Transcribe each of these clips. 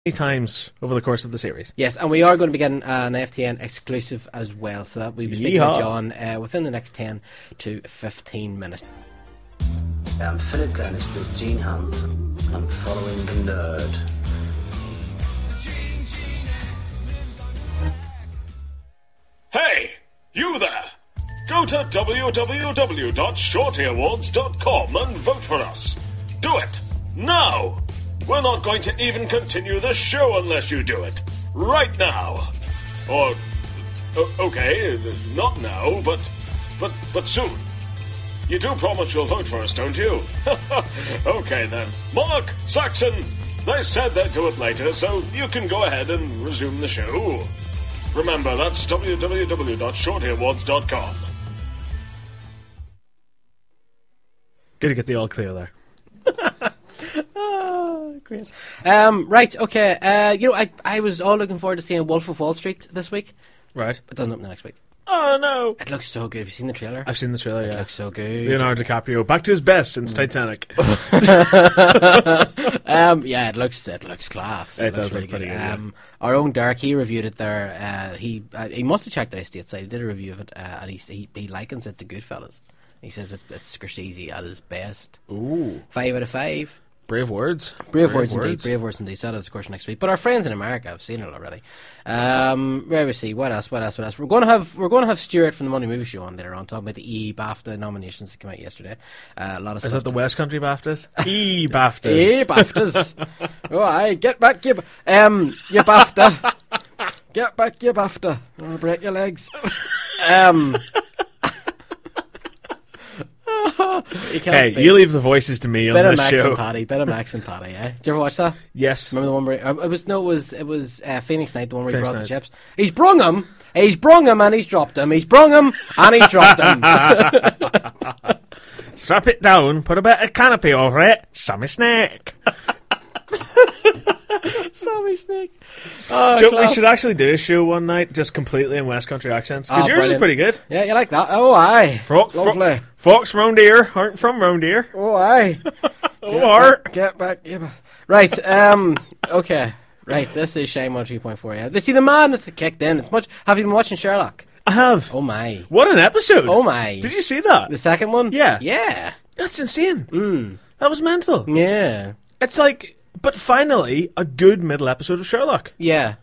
times over the course of the series. Yes, and we are going to be getting an FTN exclusive as well, so that we'll be speaking to John within the next 10 to 15 minutes. I'm Philip Glenister, Gene Hunt, and I'm following the nerd. Hey, you there! Go to www.shortyawards.com and vote for us. Do it, now! We're not going to even continue the show unless you do it. Right now. Or, okay, not now, but soon. You do promise you'll vote for us, don't you? Okay then. Marc, Saxon, they said they'd do it later, so you can go ahead and resume the show. Remember, that's www.shortyawards.com. Good to get the all clear there. Great. Right, okay. I was all looking forward to seeing Wolf of Wall Street this week. Right. It doesn't open the next week. Oh, no. It looks so good. Have you seen the trailer? I've seen the trailer, yeah. It looks so good. Leonardo DiCaprio, back to his best since Titanic. Yeah, it looks class. It looks does really look pretty good, yeah. Our own Dark, he reviewed it there. He must have checked it out stateside. He did a review of it, and he likens it to Goodfellas. He says it's Scorsese at his best. Ooh. 5 out of 5. Brave words. Brave words indeed. Brave words indeed. So that is, of course, next week. But our friends in America have seen it already. Where we see what else? We're going to have Stuart from the Monday Movie Show on later on, talking about the EEB BAFTA nominations that came out yesterday. A lot of stuff. Is that the West Country BAFTAs? EEB BAFTAs. EEB BAFTAs. Oh, I get back your BAFTA. Get back your BAFTA. I'll break your legs. Hey, you leave the voices to me on this show. Bit of Max and Patty, eh? Did you ever watch that? Yes. Remember the one where it was Phoenix Night, the one where he brought the chips. He's brung him and he's dropped him. He's brung him and he's dropped him. Strap it down, put a bit of canopy over it. Sammy Snake. Sammy Snake. We should actually do a show one night just completely in West Country accents, because yours is pretty good. Yeah, you like that? Oh, aye. Lovely. Folks round here aren't from round here. Oh, aye. Get back. Right, okay. Right, this is Shame on 3.4. Yeah. See, the madness has kicked in. Have you been watching Sherlock? I have. Oh, my. What an episode. Oh, my. Did you see that? The second one? Yeah. Yeah. That's insane. That was mental. Yeah. It's like... But finally, a good middle episode of Sherlock. Yeah.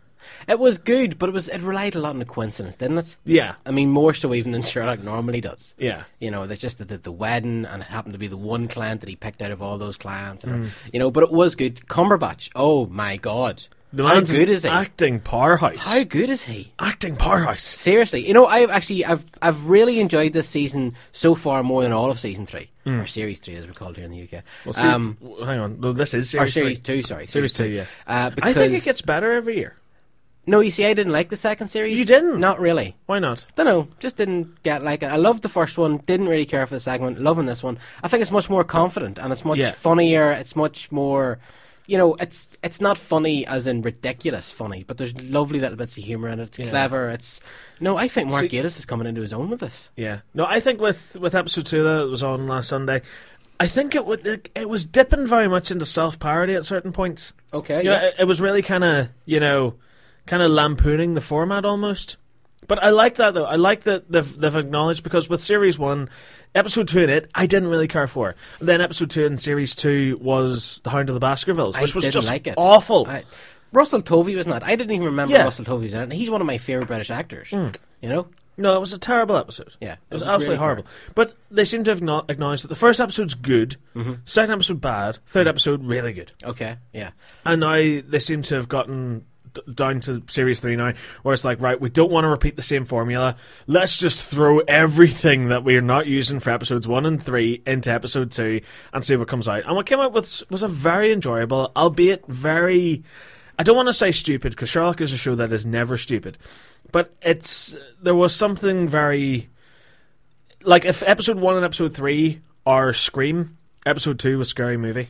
It was good, but it relied a lot on the coincidence, didn't it? Yeah. I mean, more so even than Sherlock normally does. Yeah. You know, there's just the wedding, and it happened to be the one client that he picked out of all those clients. And but it was good. Cumberbatch, oh my God. How good is he? Acting powerhouse. How good is he? Acting powerhouse. Seriously. You know, I've really enjoyed this season so far more than all of season 3. Or series 3 as we're called here in the UK. Well, hang on. No, this is series 3. Series 2, sorry. Series 2, yeah. Because I think it gets better every year. No, you see, I didn't like the second series. You didn't? Not really. Why not? Dunno, just didn't get like it. I loved the first one, didn't really care for the second one, loving this one. I think it's much more confident, and it's much funnier, it's much more... You know, it's not funny as in ridiculous funny, but there's lovely little bits of humour in it. It's clever. I think Mark Gatiss is coming into his own with this. Yeah. No, I think with episode 2 that was on last Sunday, I think it was dipping very much into self-parody at certain points. Okay, yeah. It was really kind of lampooning the format almost. But I like that, though. I like that they've acknowledged, because with Series 1, Episode 2 in it, I didn't really care for. And then Episode 2 in Series 2 was The Hound of the Baskervilles, which was just awful. Russell Tovey was not. I didn't even remember Russell Tovey was in it. And he's one of my favourite British actors. You know? No, it was a terrible episode. Yeah. It was absolutely really horrible. But they seem to have acknowledged that the first episode's good, second episode bad, third episode really good. Okay, yeah. And now they seem to have gotten down to Series 3 now, where it's like, right, we don't want to repeat the same formula. Let's just throw everything that we're not using for episodes 1 and 3 into episode 2 and see what comes out. And what came out was a very enjoyable, albeit very... I don't want to say stupid, because Sherlock is a show that is never stupid. But there was something very... Like, if episode 1 and episode 3 are Scream, episode 2 was Scary Movie.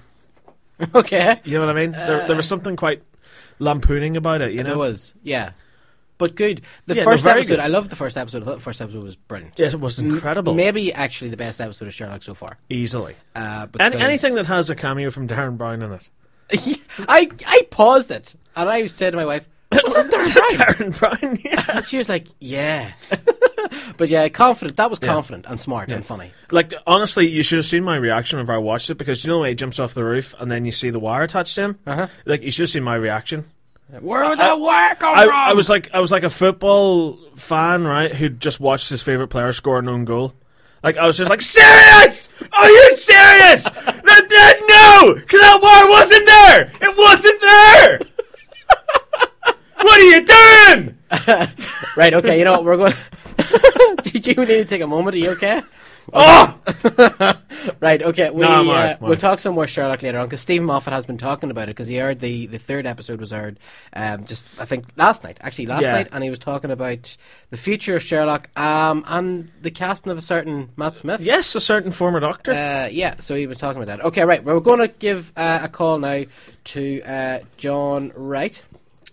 Okay. You know what I mean? There was something quite lampooning about it, you know? There was, yeah. But good. The first episode, good. I loved the first episode. I thought the first episode was brilliant. Yes, it was incredible. Maybe actually the best episode of Sherlock so far. Easily. Anything that has a cameo from Darren Brown in it. I paused it And I said to my wife, Darren Brown, yeah. and she was like, yeah. But yeah, confident. That was confident and smart and funny. Like, honestly, you should have seen my reaction whenever I watched it, because you know when he jumps off the roof and then you see the wire attached to him? Uh-huh. Like, you should have seen my reaction. Where did that wire come from? I was like a football fan, right, who just watched his favourite player score an own goal. Like, I was just like, serious? Are you serious? No! Because that wire wasn't there! It wasn't there! What are you doing? Right, okay, you know what, we're going... Did you need to take a moment? Are you okay? Oh! Right, okay, I'm we'll talk some more Sherlock later on, because Stephen Moffat has been talking about it, because he heard the third episode was aired just, I think, last night, and he was talking about the future of Sherlock and the casting of a certain Matt Smith. Yes, a certain former doctor. Yeah, so he was talking about that. Okay, right, we're going to give a call now to John Wright.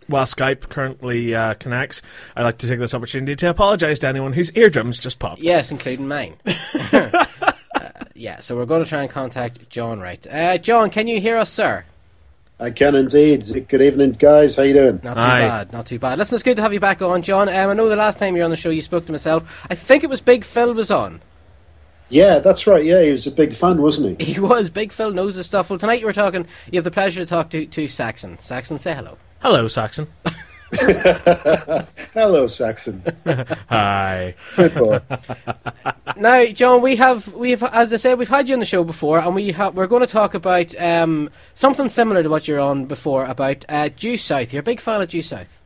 While Skype currently connects, I'd like to take this opportunity to apologise to anyone whose eardrums just popped. Yes, including mine. Yeah, so we're going to try and contact John Wright. John, can you hear us, sir? I can indeed. Good evening, guys. How you doing? Not too bad. Listen, it's good to have you back on, John. I know the last time you were on the show you spoke to myself. I think it was Big Phil was on. Yeah, that's right. Yeah, he was a big fan, wasn't he? He was. Big Phil knows his stuff. Well, tonight you have the pleasure to talk to Saxon. Saxon, say hello. Hello, Saxon. Hello, Saxon. Hi. Good boy. Now, John, we've as I said, we've had you on the show before, and we're going to talk about something similar to what you're on before, about Due South. You're a big fan of Due South.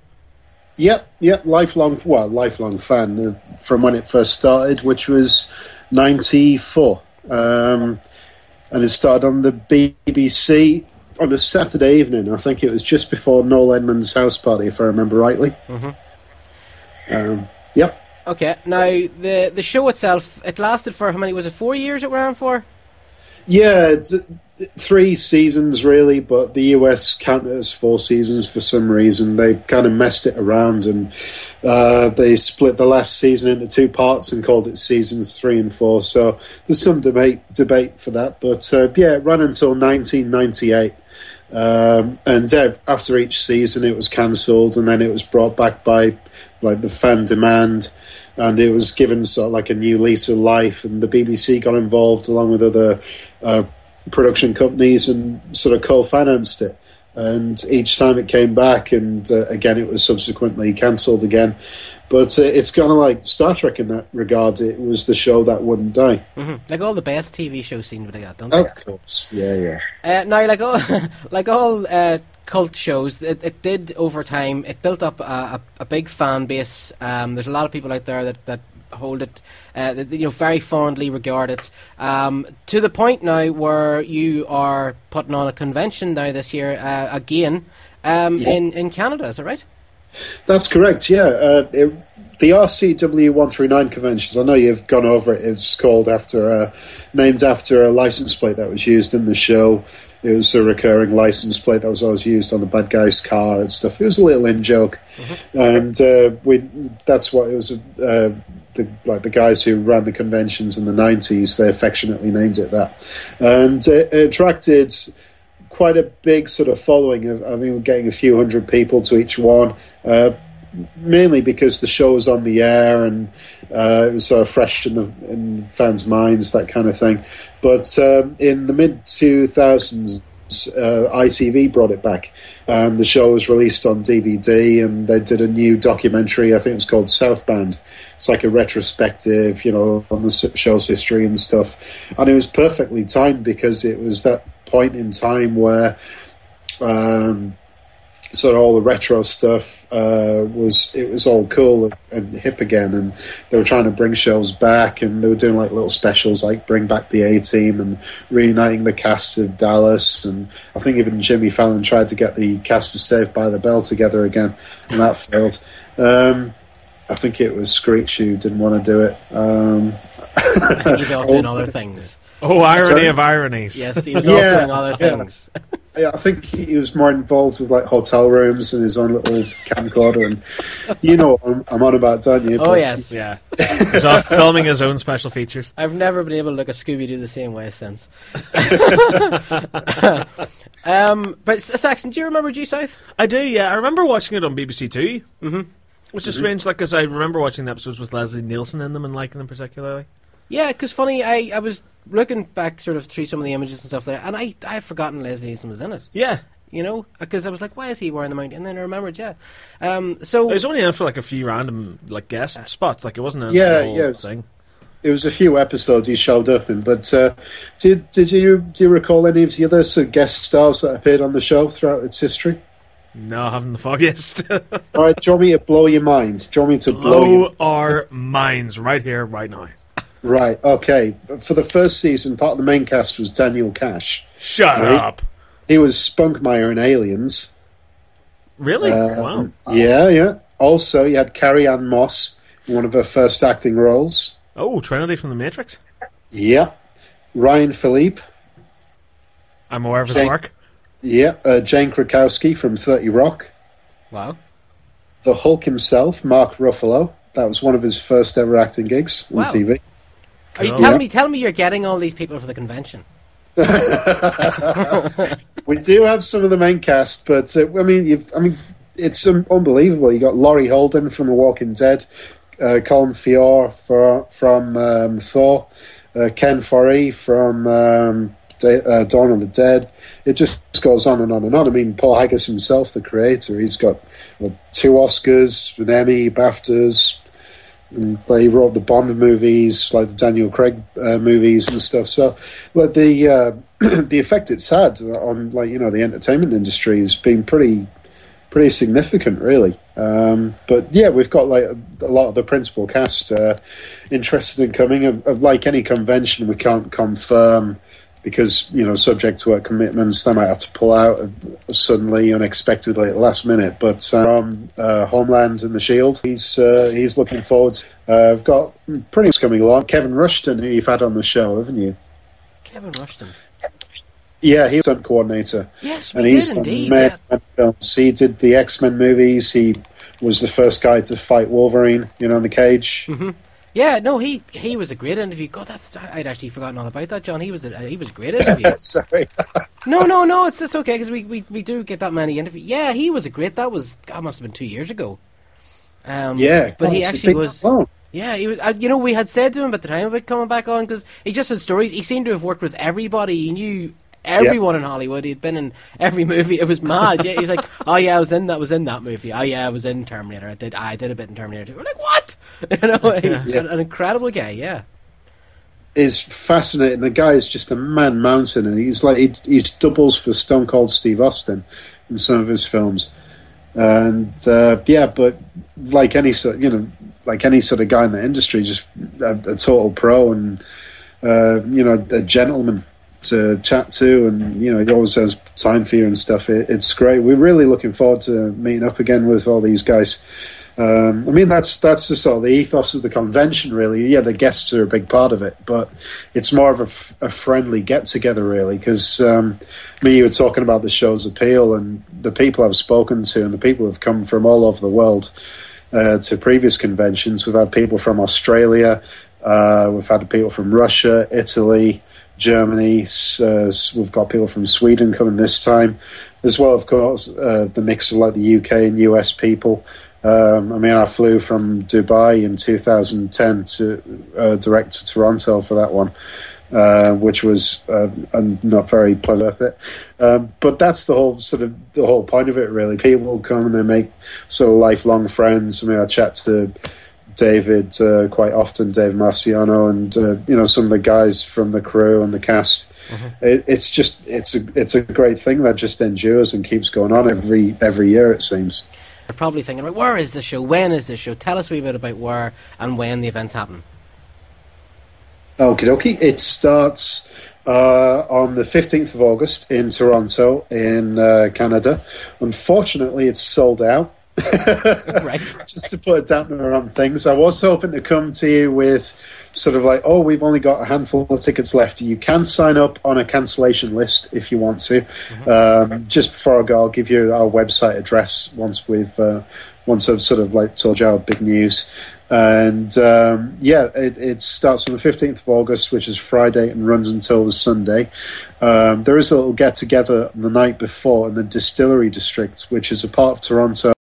Yep, lifelong fan from when it first started, which was 94. And it started on the BBC on a Saturday evening. I think it was just before Noel Edmonds' house party, if I remember rightly. Mm-hmm. Yep. Okay, now the show itself, it lasted for, how many, was it 4 years it ran for? Yeah, it's 3 seasons really, but the US counted as 4 seasons for some reason. They kind of messed it around, and they split the last season into 2 parts and called it seasons 3 and 4. So there's some debate for that, but yeah, it ran until 1998. And after each season it was cancelled, and then it was brought back by like the fan demand, and it was given sort of like a new lease of life, and the BBC got involved along with other production companies and sort of co-financed it. And each time it came back, and again it was subsequently cancelled again. But it's kind of like Star Trek in that regard. It was the show that wouldn't die. Mm-hmm. Like all the best TV shows seem to be like that, don't they? Of course, yeah. Now, like all cult shows, it did over time. It built up a big fan base. There's a lot of people out there that hold it, that, very fondly regard it. To the point now where you are putting on a convention now this year again in Canada. Is that right? That's correct, yeah. The RCW 139 conventions, I know you've gone over it, it's called named after a license plate that was used in the show. It was a recurring license plate that was always used on the bad guy's car and stuff. It was a little in-joke. Mm-hmm. And that's what it was, the guys who ran the conventions in the 90s, they affectionately named it that. And it attracted quite a big sort of following of, we're getting a few hundred people to each one, mainly because the show was on the air and it was sort of fresh in fans' minds, that kind of thing. But in the mid-2000s, ITV brought it back, and the show was released on DVD, and they did a new documentary, I think it's called Southbound. It's like a retrospective, on the show's history and stuff. And it was perfectly timed, because it was that point in time where sort of all the retro stuff was all cool and hip again, and they were trying to bring shows back, and they were doing like little specials like Bring Back the A-Team and reuniting the cast of Dallas, and I think even Jimmy Fallon tried to get the cast of Saved by the Bell together again, and that failed. I think it was Screech who didn't want to do it. He's off doing other things. Oh, irony of ironies. Yes, he was off doing other things. I think he was more involved with like hotel rooms and his own little camcorder, and you know what I'm on about, don't you? Oh yes, Yeah. He's off filming his own special features. I've never been able to look at Scooby-Doo the same way since. But Saxon, do you remember Due South? I do, yeah. I remember watching it on BBC Two. Mm-hmm. Which is strange, like, because I remember watching the episodes with Leslie Nielsen in them and liking them particularly. Yeah, because funny, I was looking back sort of through some of the images and stuff there, and I've forgotten Leslie Nielsen was in it. Yeah. You know, because I was like, why is he wearing the mount? And then I rememred, yeah. So it was only in for like a few random like guest spots. Like it wasn't a whole thing. It was a few episodes he showed up in. But do you recall any of the other sort of guest stars that appeared on the show throughout its history? No, I haven't the foggiest. All right, do you want me to blow your mind? Do you want me to blow our minds right here, right now? Right, okay. For the first season, part of the main cast was Daniel Cash. Shut up. He was Spunkmeyer in Aliens. Really? Wow. Yeah. Also, you had Carrie Ann Moss in one of her first acting roles. Oh, Trinity from The Matrix? Yeah. Ryan Philippe. I'm aware of his work. Yeah. Jane Krakowski from 30 Rock. Wow. The Hulk himself, Mark Ruffalo. That was one of his first ever acting gigs on TV. Are you telling me you're getting all these people for the convention? We do have some of the main cast, but it's unbelievable. You got Laurie Holden from The Walking Dead, Colin Feore from Thor, Ken Foree from Dawn of the Dead. It just goes on and on and on. I mean, Paul Haggis himself, the creator, he's got 2 Oscars, an Emmy, BAFTAs. And he wrote the Bond movies, like the Daniel Craig movies and stuff. So, like the effect it's had on, like, you know, the entertainment industry has been pretty significant, really. But yeah, we've got like a lot of the principal cast interested in coming. Like any convention, we can't confirm because, you know, subject to work commitments, they might have to pull out suddenly, unexpectedly at the last minute. But Homeland and the Shield, he's looking forward. I've got pretty much coming along. Kevin Rushton, who you've had on the show, haven't you? Kevin Rushton. Yeah, he was stunt coordinator. Yes, and he's indeed. Films. He did the X-Men movies. He was the first guy to fight Wolverine, you know, in the cage. Mm-hmm. Yeah, no, he was a great interview. God, I'd actually forgotten all about that, John. He was a great interview. Sorry. No, it's okay because we do get that many interviews. Yeah, he was a great. That must have been 2 years ago. Yeah, but he actually was. Yeah, he was. You know, we had said to him at the time about coming back on because he just had stories. He seemed to have worked with everybody. He knew everyone in Hollywood. He'd been in every movie. It was mad. Yeah, he's like, oh yeah, I was in that movie. Oh yeah, I was in Terminator. I did a bit in Terminator 2. We're like, what? You know, he's an incredible guy. Yeah, is fascinating. The guy is just a man mountain, and he's like he doubles for Stone Cold Steve Austin in some of his films. And but like any sort of guy in the industry, just a total pro and a gentleman to chat to, and you know, he always has time for you and stuff. It's great. We're really looking forward to meeting up again with all these guys. I mean, that's the sort of the ethos of the convention, really. Yeah, the guests are a big part of it, but it's more of a friendly get-together, really, because you were talking about the show's appeal, and the people I've spoken to and the people who have come from all over the world to previous conventions. We've had people from Australia, we've had people from Russia, Italy, Germany, we've got people from Sweden coming this time, as well, of course, the mix of like the UK and US people. I flew from Dubai in 2010 to direct to Toronto for that one, which was not very pleasant with it. But that's the whole point of it, really. People come and they make sort of lifelong friends. I mean, I chat to David quite often, Dave Marciano, and some of the guys from the crew and the cast. Mm-hmm. It's a great thing that just endures and keeps going on every year, it seems. You're probably thinking, right, where is the show? When is this show? Tell us a wee bit about where and when the events happen. Okie dokie. It starts on the 15th of August in Toronto, in Canada. Unfortunately, it's sold out. Right. Just to put a dampener on things. I was hoping to come to you with sort of like, oh, we've only got a handful of tickets left. You can sign up on a cancellation list if you want to. Just before I go, I'll give you our website address once I've sort of like told you our big news. And it starts on the 15th of August, which is Friday, and runs until the Sunday. There is a little get together the night before in the Distillery District, which is a part of Toronto